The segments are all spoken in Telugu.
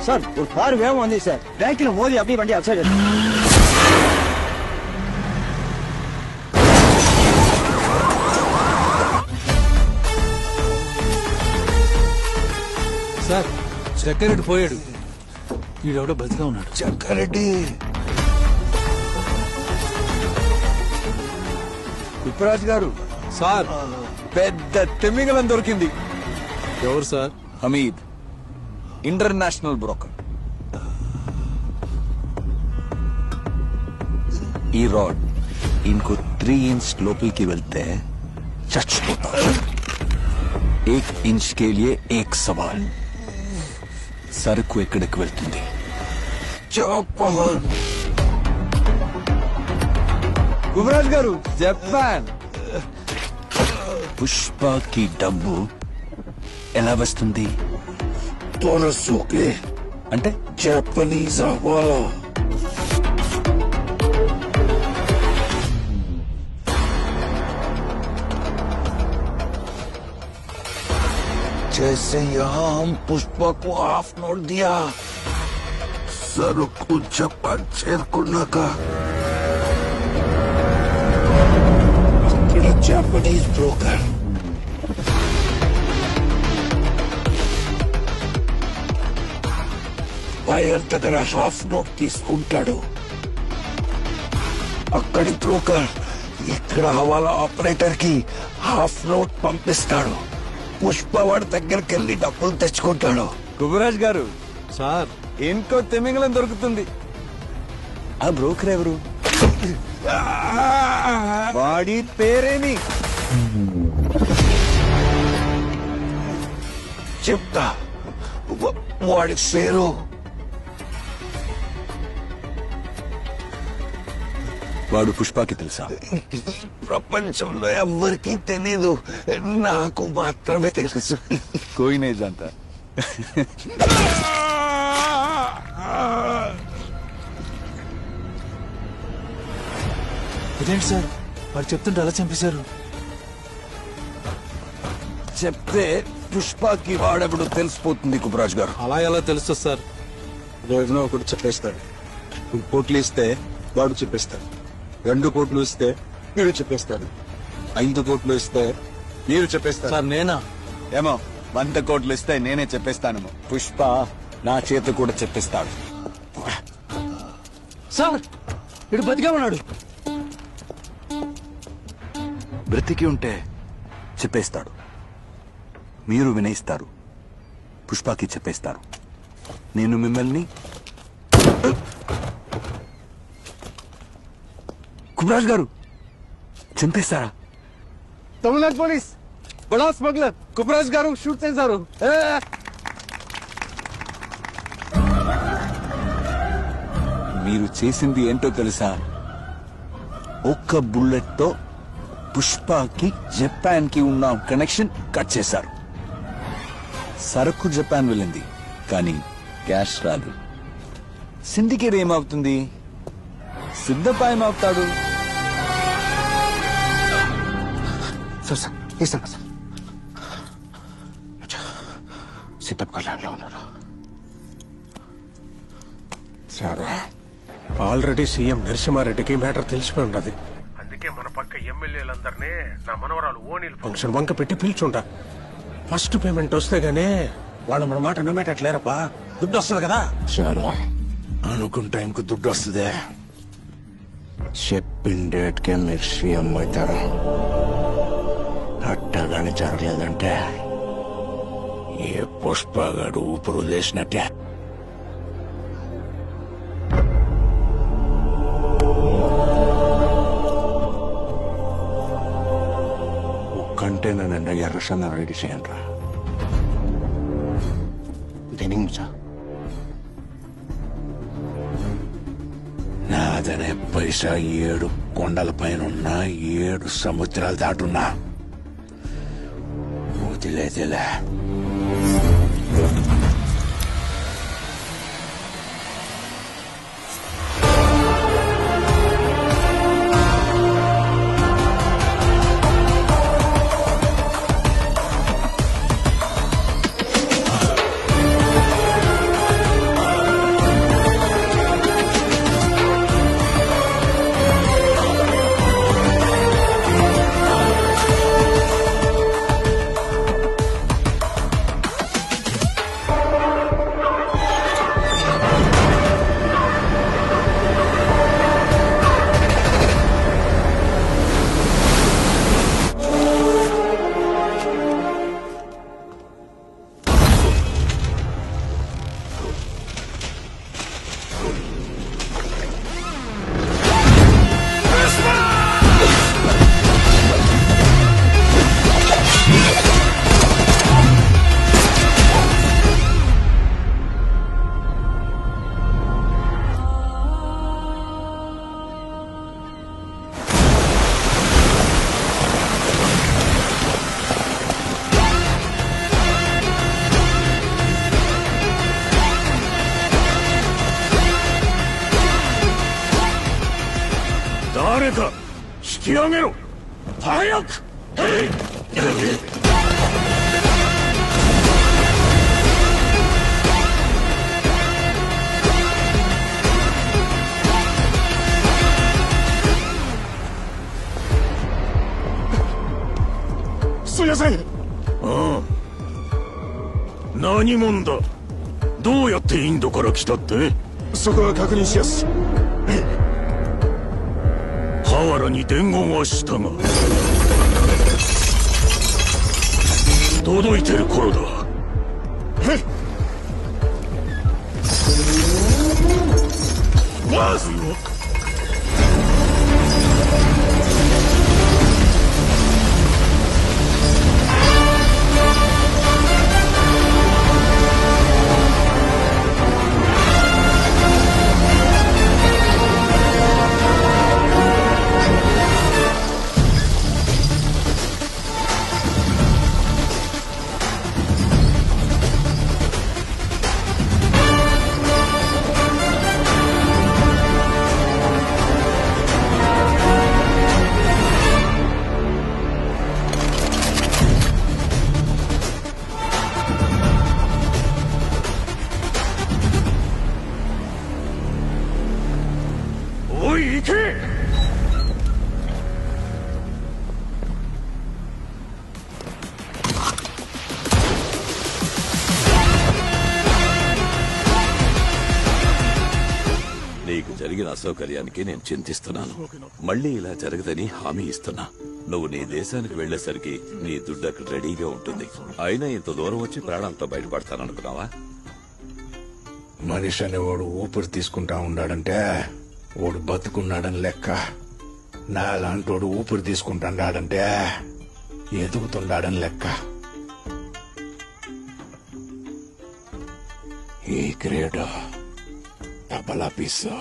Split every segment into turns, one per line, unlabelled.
சார் ஒரு கார் வேகம் வந்து சார் பேக்கில் மோதி அப்படியே வண்டி அப்சைட்.
సార్ చక్కెరెడ్డి పోయాడు. ఈడెవడో బతిగా ఉన్నాడు.
చక్కెరెడ్డి విప్రాజ్ గారు
సార్
పెద్ద తిమింగలం దొరికింది.
ఎవరు సార్?
Hamid international broker. ఈ రాడ్ ఇంకో 3 ఇంచ్ లోపలికి వెళ్తే చచ్చిపోతాడు. 1 ఇంచ్ కే లియే ఏక్ సవాల్, సరుకు ఎక్కడికి వెళ్తుంది? యువరాజ్ గారు జపాన్. పుష్పకి డబ్బు ఎలా వస్తుంది?
తొనసుకే
అంటే
జపనీస్ హవాలా. जैसे यहाँ हम पुष्पा को हाफ नोट दिया, सरुकु जपान చేరుకున్నాక ఇక్కడ జపనీస్ బ్రోకర్ వైర్ దగ్గర హాఫ్ నోట్ తీసుకుంటాడు. అక్కడి బ్రోకర్ ఇక్కడ హవాలా ఆపరేటర్ కి హాఫ్ నోట్ పంపిస్తాడు. పుష్ప వాడి దగ్గరికి వెళ్ళి డబ్బులు తెచ్చుకుంటాడు.
యువరాజ్ గారు
సార్
ఇంకో తిమింగలం దొరుకుతుంది. ఆ బ్రోకర్ ఎవరు? వాడి పేరేమి?
చెప్తా. వాడి పేరు
వాడు పుష్పకి తెలుసా?
ప్రపంచంలో ఎవ్వరికీ తెలీదు, నాకు మాత్రమే తెలుసు.
కోయి నే జాంతా.
ఇదేంటి సార్ వాడు చెప్తుంటే అలా చంపేశారు?
చెప్తే పుష్పకి వాడెప్పుడు తెలిసిపోతుంది యువరాజ్ గారు.
అలా ఎలా తెలుస్తుంది సార్?
రోజున ఒకటి చెప్పేస్తాడు. 2 కోట్లు ఇస్తే వాడు చెప్పేస్తాడు. 2 కోట్లు ఇస్తే మీరు చెప్పేస్తాడు. 5 కోట్లు ఇస్తే మీరు చెప్పేస్తారు.
సార్ నేనా?
ఏమో 100 కోట్లు ఇస్తే నేనే చెప్పేస్తాను. పుష్ప నా చేత కూడా చెప్పేస్తాడు.
సార్ ఇడు బతిగా ఉన్నాడు.
బ్రతికి ఉంటే చెప్పేస్తాడు. మీరు వినయిస్తారు, పుష్పకి చెప్పేస్తారు. నేను మిమ్మల్ని కుబ్రాజ్ గారు చంపేస్తారా?
తమిళనాడు పోలీస్ బడా స్మగ్లర్ కుబ్రాజ్ గారు షూట్ చేశారు.
మీరు చేసింది ఏంటో తెలుసా? ఒక్క బుల్లెట్ తో పుష్పకి జపాన్ కి ఉన్న కనెక్షన్ కట్ చేశారు. సరుకు జపాన్ వెళ్ళింది కానీ క్యాష్ రాదు. సిండికేట్ ఏమవుతుంది? సిద్ధపాయమవుతాడు.
సార్ సార్ ఇస్తాను సార్. సిద్ధప్ కళ్యాణ్లో ఉన్నారు.
సారా ఆల్రెడీ సీఎం నరసింహారెడ్డికి మ్యాటర్ తెలిసిపోయి ఉండదు.
అందుకే మన పక్క ఎమ్మెల్యేలందరినీ నా మనవరాలు ఓనీలు
ఫంక్షన్ వంక పెట్టి పిలుచుంటా. ఫస్ట్ పేమెంట్ వస్తే గానీ వాళ్ళు మన మాట నమ్మేటట్లేరప్పా. దుడ్డు వస్తుంది కదా.
చాలా అనుకున్న టైంకు దుడ్డు వస్తుంది. చెప్పిన డేట్కే మీరు సీఎం అవుతారు. అట్టగాని జరగలేదంటే ఏ పుష్పగాడు ఊపిరి వదిలేసినట్టే. ఒక్కంటే నన్ను ఎర్రసన్న రెడీ చేయండి రా. దేనించా నాదనే పైసా 7 కొండల పైన ఉన్నా 7 సముద్రాలు దాటున్నా వదిలేదిలే. き上げろ早くすみません。何者だ。どうやってインドから来たって。そこは確認しやす。ハワラに伝言はしたが届いてる頃だ。まずはおい行け。
నీకు జరిగిన అసౌకర్యానికి నేను చింతిస్తున్నాను. మళ్ళీ ఇలా జరగదని హామీ ఇస్తున్నా. నువ్వు నీ దేశానికి వెళ్లేసరికి నీ దుడ్డు అక్కడ రెడీగా ఉంటుంది. అయినా ఇంత దూరం వచ్చి ప్రాణాలతో బయటపడతాననుకున్నావా?
మనిషి అనేవాడు ఊపిరి తీసుకుంటా ఉన్నాడంటే వాడు బతుకున్నాడని లెక్క. నాలాంటోడు ఊపిరి తీసుకుంటాడాడంటే ఎదుగుతున్నాడని లెక్క. ఈ గ్రేడ్ తబలా పీసు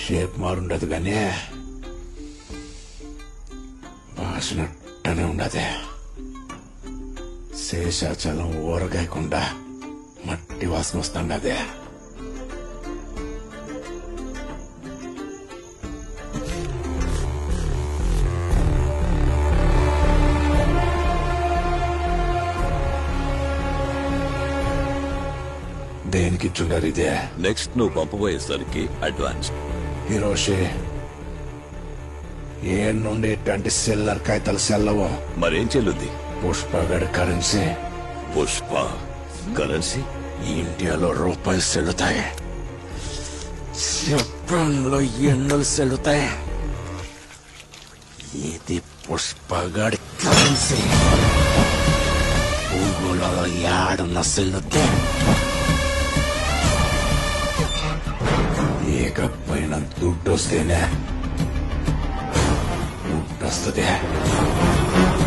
షేప్ మారుండదు గానీ భాషనట్టనే ఉండదే. శేషాచలం ఊరగాయకుండా మట్టి వాసన వస్తుండదే. దేనికి ఇచ్చుండారు ఇదే?
నెక్స్ట్ నువ్వు పంపబోయేసరికి అడ్వాన్స్.
హిరోషి ఏ నుండి ఇట్లాంటి సెల్లర్ కాగితాలు సెల్లవో.
మరేం చెల్లుద్ది?
పుష్పగడ్ కరెన్సీ.
పుష్ప కరెన్సీ
ఇండియాలో రూపాయలు సెల్లుతాయి, జపాన్లో ఎన్నులు సెల్లుతాయి. ఇది పుష్పగడ్ కరెన్సీ. ఊగులలో యాడున్న సెల్లుతే ఏకపోయిన దుడ్డు వస్తేనే దుడ్డు వస్తుంది.